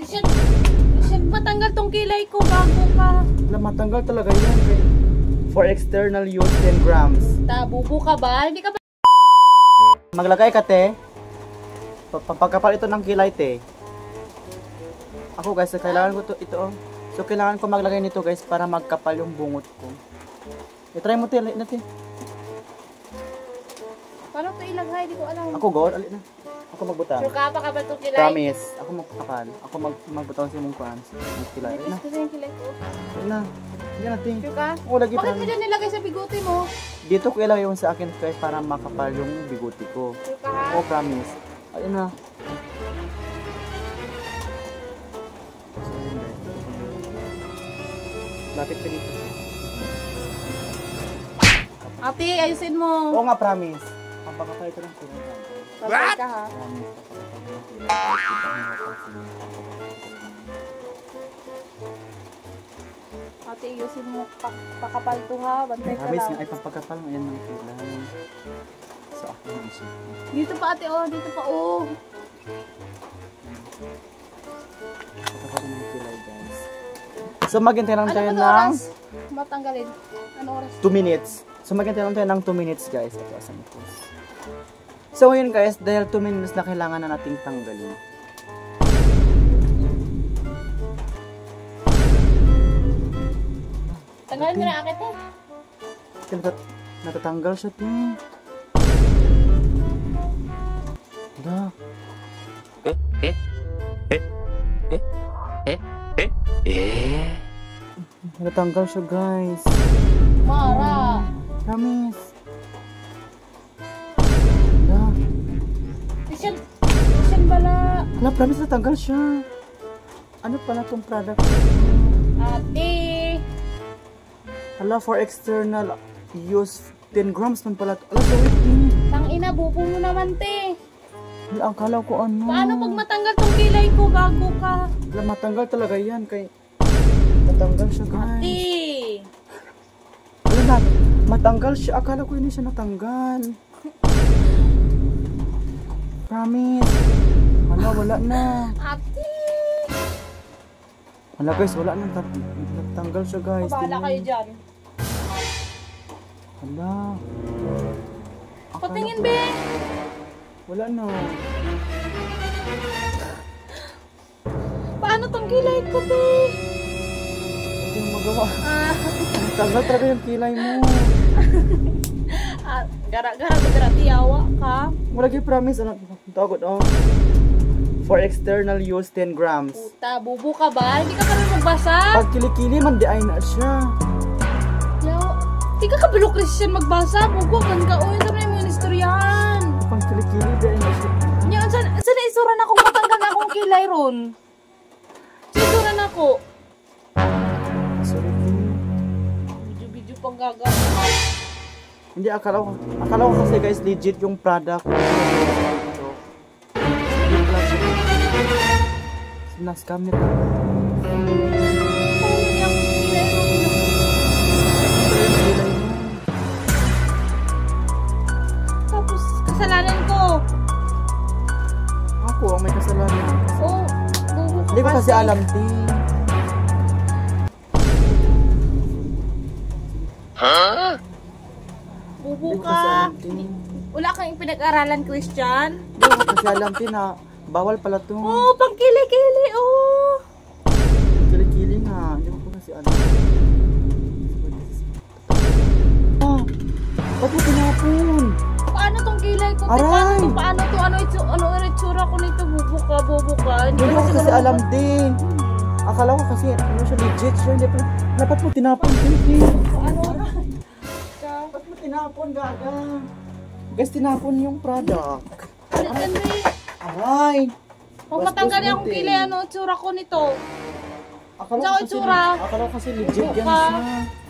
Shit, matanggal tong kilay ko bago ka. Matanggal talaga yan. For external use, 10 grams. Tabubo ka ba? Hindi ka ba? Maglagay ka, te. Pagkapal ito ng kilay, te. Ako, guys, kailangan ko ito. So, kailangan ko maglagay nito, guys, para magkapal yung bungot ko. I-try mo, te. Alit na, te. Paano ito ilagay? Hindi ko alam. Ako, go. Alit na. Ako magbutang. Sure ka pa ka ba ito kilay? Promise. Ako magkapal. Ako magbutang sa mong kwan. Kilay. Nipis kasi yung kilay ko. Alit na. Hindi na, te. Sure ka? Oo, lagi Bakit mo dyan nilagay sa bigote mo? Dito ko ilagay yung sa akin, guys, para makapal yung bigote ko. Sure ka ha? Oo, promise. Alit na. Lapit ka dito. Ate, ayusin mo. Oo nga, promise. Pampakapal ito ng kulay. What? Ka ha? Ate, ayusin mo. Pakapal to ha. Bantay ka Promise lang. nga, ay pampakapal mo yan ng kulay. Sa akin ang isip. Dito pa ate, oh. Dito pa, oh. Pampakapal ng kulay, guys. So, maghintay lang tayo Ano ng oras? Matanggalin. Ano oras? 2 minutes. So, maghintay lang tayo ng 2 minutes, guys. Ito, asan ito. So, ngayon, guys, dahil 2 minutes na kailangan na nating tanggalin. Tanggalin mo na akit eh. Natatanggal siya, te. Da. Natatanggal siya, guys. Mara. Promise. Da. Isyan bala. Wala, promise natanggal siya. Ano pala tong product? Ate. Hala, for external use, 10 grams man pala. Ala, sorry. Tang ina, bubo mo naman te. Wala, ang kala ko ano. Paano pag matanggal tong kilay ko bago ka? Wala, matanggal talaga yan. Kay matanggal siya, guys. Ate. Wala na, matanggal siya. Akala ko hindi siya natanggal. Promise. Wala, wala na. Ate. Wala, guys, wala na. Natanggal siya, guys. Bahala kayo dyan. Wala. Patingin be. Wala na. Paano tong kilay ko te? Hindi mo magawa. Natanggal talaga yung kilay mo. Gara-gara tiyawa ka. Wala kayo promise. Ano? Tawag ko. For external use, 10 grams. Puta, bubo ka ba? Hindi ka pa rin magbasa? Pag kilikili man, di ay na siya. Hindi ka kabalo Christian magbasa. Bubo, kan ka. Uy, sabi na yung ministeriyan. Pag kilikili, di ay na siya. Yan, saan na isura na akong matanggal na akong kilay ron? Saan isura na ako? Sorry. Video pang gagawin. Hindi, akala ko kasi, guys, legit yung product. Nas-scam nito. Tapos, kasalanan ko. Ako ang may kasalanan. Oh, bubo ka. Hindi ko kasi alam, ti. Huh? Bubo Hindi ko kasi ka. alam, ti. Wala kang pinag-aralan, Christian? Hindi ko kasi alam, ti, na bawal pala to. Oh, pang kili-kili, oh. Kilikili nga. Hindi ko kasi alam. Oh, ba't mo pinapon? Paano tong kilay ko? Aray! Paano to? Ano itsura ko nito? Bubo ka. Hindi ko kasi alam din. Akala ko kasi ano siya legit siya. Hindi pala. Dapat mo tinapon, ti. Ano? Ba't mo tinapon, gaga? Guys, tinapon yung product. Aray! Pag matanggal yung kilay, ano itsura ko nito? Akala Sa ko itsura. kasi legit yan Buka. siya.